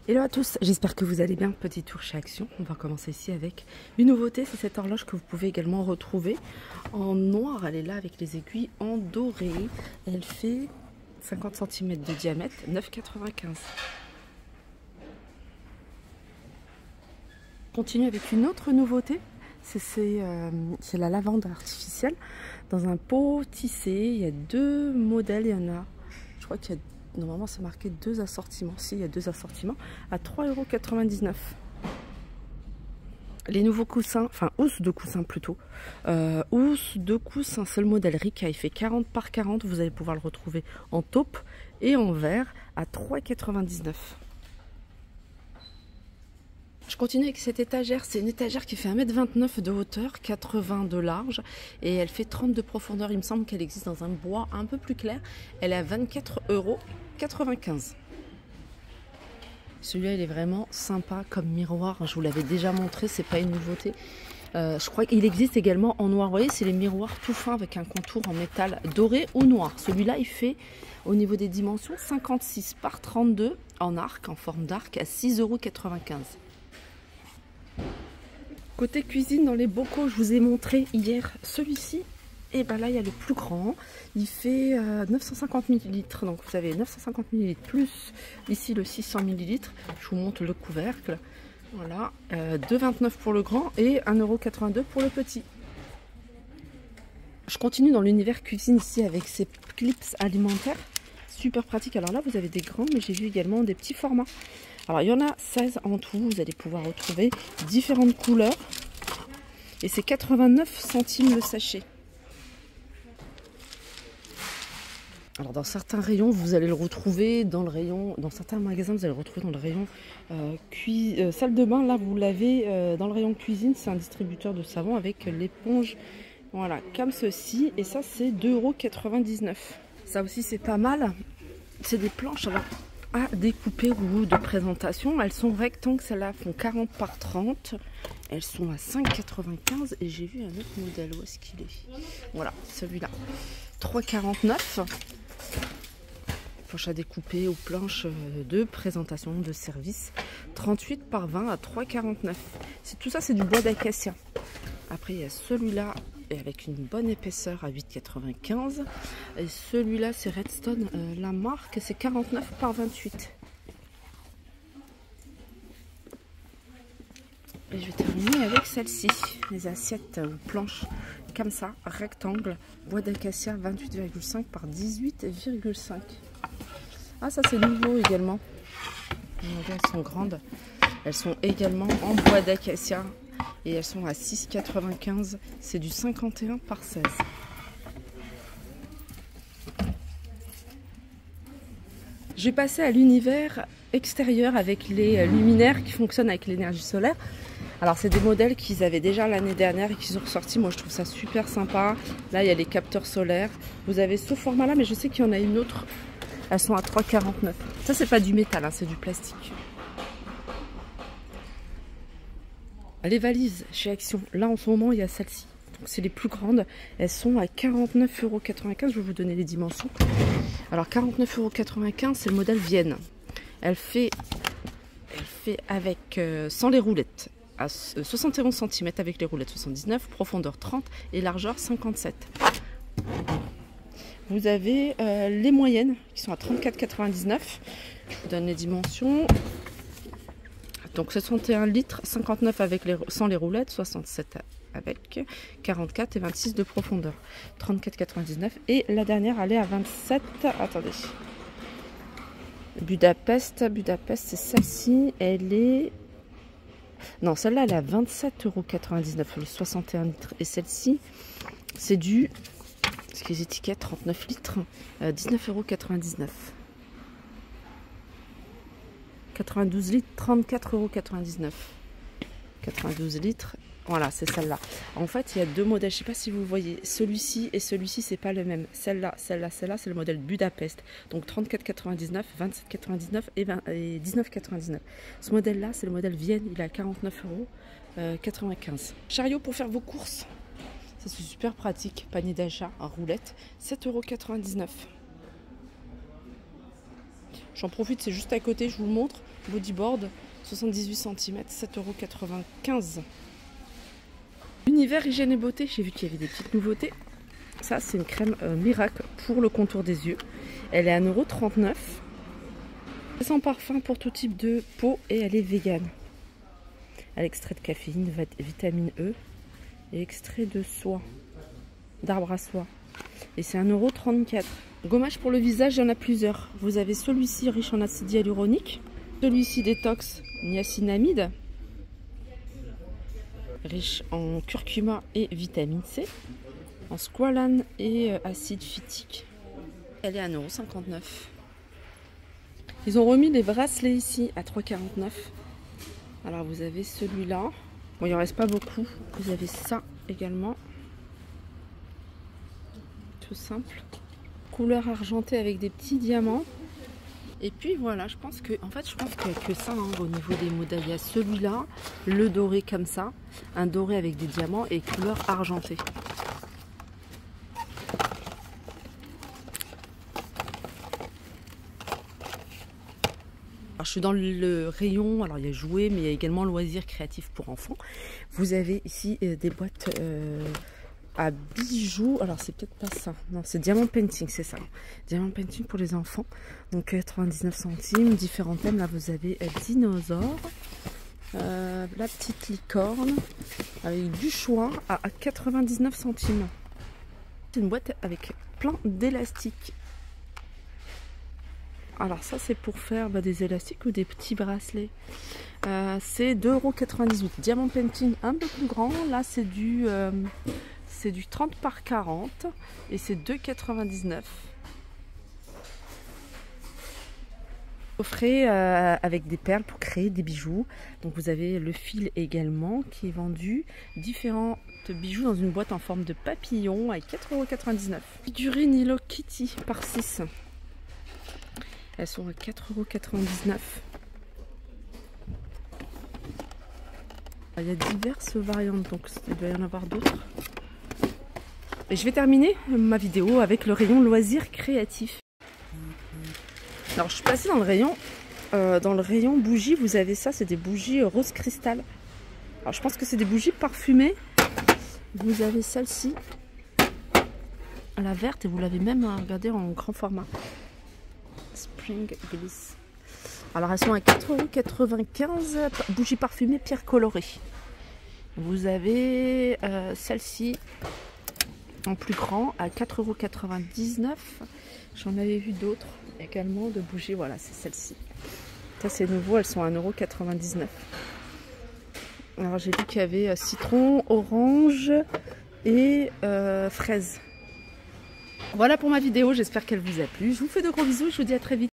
Hello à tous, j'espère que vous allez bien. Petit tour chez Action. On va commencer ici avec une nouveauté, c'est cette horloge que vous pouvez également retrouver en noir. Elle est là avec les aiguilles en doré. Elle fait 50 cm de diamètre, 9,95. On continue avec une autre nouveauté, c'est la lavande artificielle dans un pot tissé. Il y a deux modèles, il y en a, je crois qu'il y a normalement c'est marqué deux assortiments. Si, il y a deux assortiments à 3,99 €. Les nouveaux coussins, enfin housses de coussins plutôt. Housse de coussins, c'est le modèle Rika. Il fait 40 par 40. Vous allez pouvoir le retrouver en taupe et en vert à 3,99 €. Je continue avec cette étagère. C'est une étagère qui fait 1,29 m de hauteur, 80 de large et elle fait 30 de profondeur. Il me semble qu'elle existe dans un bois un peu plus clair. Elle est à 24,95 €. Celui-là, il est vraiment sympa comme miroir. Je vous l'avais déjà montré, c'est pas une nouveauté. Je crois qu'il existe également en noir. Vous voyez, c'est les miroirs tout fins avec un contour en métal doré ou noir. Celui-là, il fait au niveau des dimensions 56 par 32 en arc, en forme d'arc, à 6,95 €. Côté cuisine, dans les bocaux, je vous ai montré hier celui-ci. Et ben là, il y a le plus grand. Il fait 950 ml. Donc vous avez 950 ml plus ici le 600 ml. Je vous montre le couvercle. Voilà, 2,29 € pour le grand et 1,82 € pour le petit. Je continue dans l'univers cuisine ici avec ces clips alimentaires. Super pratique. Alors là, vous avez des grands, mais j'ai vu également des petits formats. Alors il y en a 16 en tout. Vous allez pouvoir retrouver différentes couleurs. Et c'est 89 centimes le sachet. Alors dans certains rayons, vous allez le retrouver dans le rayon, dans certains magasins, vous allez le retrouver dans le rayon salle de bain. Là, vous l'avez dans le rayon cuisine. C'est un distributeur de savon avec l'éponge, voilà, comme ceci. Et ça, c'est 2,99 €. Ça aussi, c'est pas mal. C'est des planches alors à découper ou de présentation. Elles sont rectangles, celles-là font 40 par 30. Elles sont à 5,95 € et j'ai vu un autre modèle. Où est-ce qu'il est? Voilà, celui-là. 3,49 €. Planche à découper ou planche de présentation de service. 38 par 20 à 3,49 €. Tout ça, c'est du bois d'acacia. Après, il y a celui-là avec une bonne épaisseur à 8,95 €. Et celui-là, c'est Redstone, la marque, c'est 49 par 28. Et je vais terminer avec celle-ci, les assiettes ou planches comme ça, rectangle, bois d'acacia 28,5 par 18,5. Ah, ça c'est nouveau également. Elles sont grandes. Elles sont également en bois d'acacia et elles sont à 6,95 €. C'est du 51 par 16. Je vais passer à l'univers extérieur avec les luminaires qui fonctionnent avec l'énergie solaire. Alors c'est des modèles qu'ils avaient déjà l'année dernière et qu'ils ont ressortis. Moi je trouve ça super sympa. Là il y a les capteurs solaires. Vous avez ce format là, mais je sais qu'il y en a une autre. Elles sont à 3,49 €. Ça c'est pas du métal, hein, c'est du plastique. Les valises chez Action. Là en ce moment il y a celle-ci. C'est les plus grandes. Elles sont à 49,95 €. Je vais vous donner les dimensions. Alors 49,95 €, c'est le modèle Vienne. Elle fait avec sans les roulettes. À 71 cm avec les roulettes 79, profondeur 30 et largeur 57. Vous avez les moyennes qui sont à 34,99 €. Je vous donne les dimensions. Donc 61 litres, 59 avec sans les roulettes, 67 avec 44 et 26 de profondeur. 34,99 € et la dernière elle est à 27. Attendez. Budapest, c'est celle-ci. Elle est... Non, celle-là, elle est à 27,99 €, le 61 litres. Et celle-ci, c'est du... Ce qui est étiquette 39 litres, 19,99 €. 92 litres, 34,99 €. 92 litres, voilà, c'est celle-là. En fait, il y a deux modèles. Je ne sais pas si vous voyez. Celui-ci et celui-ci, c'est pas le même. Celle-là, c'est le modèle Budapest. Donc 34,99 €, 27,99 € et 19,99 €. Ce modèle-là, c'est le modèle Vienne. Il est à 49,95 €. Chariot pour faire vos courses. Ça, c'est super pratique. Panier d'achat en roulette, 7,99 €. J'en profite, c'est juste à côté, je vous le montre. Bodyboard, 78 cm, 7,95 €. Univers hygiène et beauté, j'ai vu qu'il y avait des petites nouveautés. Ça, c'est une crème miracle pour le contour des yeux. Elle est à 1,39 €. Sans parfum pour tout type de peau et elle est végane. Elle est extrait de caféine, vitamine E et extrait de soie, d'arbre à soie. Et c'est 1,34 €. Gommage pour le visage, il y en a plusieurs. Vous avez celui-ci riche en acide hyaluronique, celui-ci détox niacinamide, riche en curcuma et vitamine C, en squalane et acide phytique. Elle est à 1,59 €. Ils ont remis des bracelets ici à 3,49 €. Alors vous avez celui-là. Bon, il en reste pas beaucoup. Vous avez ça également. Tout simple. Couleur argentée avec des petits diamants. Et puis voilà, je pense qu'il n'y a que ça hein, au niveau des modèles. Il y a celui-là, le doré comme ça, un doré avec des diamants et couleur argentée. Alors, je suis dans le rayon, alors il y a jouets, mais il y a également loisirs créatifs pour enfants. Vous avez ici des boîtes à bijoux. Alors c'est peut-être pas ça, non c'est Diamond Painting, c'est ça. Diamond Painting pour les enfants, donc 99 centimes, différents thèmes. Là vous avez dinosaure, la petite licorne, avec du choix à 99 centimes. C'est une boîte avec plein d'élastiques. Alors ça c'est pour faire des élastiques ou des petits bracelets. C'est 2,98 €. Diamond Painting un peu plus grand. Là c'est du 30 par 40 et c'est 2,99 €. Offrez avec des perles pour créer des bijoux. Donc vous avez le fil également qui est vendu. Différents bijoux dans une boîte en forme de papillon avec 4,99 €. Figurines Hello Kitty par 6. Elles sont à 4,99 €. Il y a diverses variantes, donc il doit y en avoir d'autres. Et je vais terminer ma vidéo avec le rayon loisirs créatifs. Alors je suis passée dans le rayon bougies. Vous avez ça, c'est des bougies rose cristal. Alors je pense que c'est des bougies parfumées. Vous avez celle-ci, la verte, et vous l'avez même regardée en grand format. Spring Bliss. Alors elles sont à 4,95 €, bougies parfumées pierre colorée. Vous avez celle-ci en plus grand à 4,99 €. J'en avais vu d'autres également de bougies. Voilà, c'est celle-ci. Ça c'est nouveau, elles sont à 1,99 €. Alors j'ai vu qu'il y avait citron, orange et fraise. Voilà pour ma vidéo, j'espère qu'elle vous a plu. Je vous fais de gros bisous et je vous dis à très vite.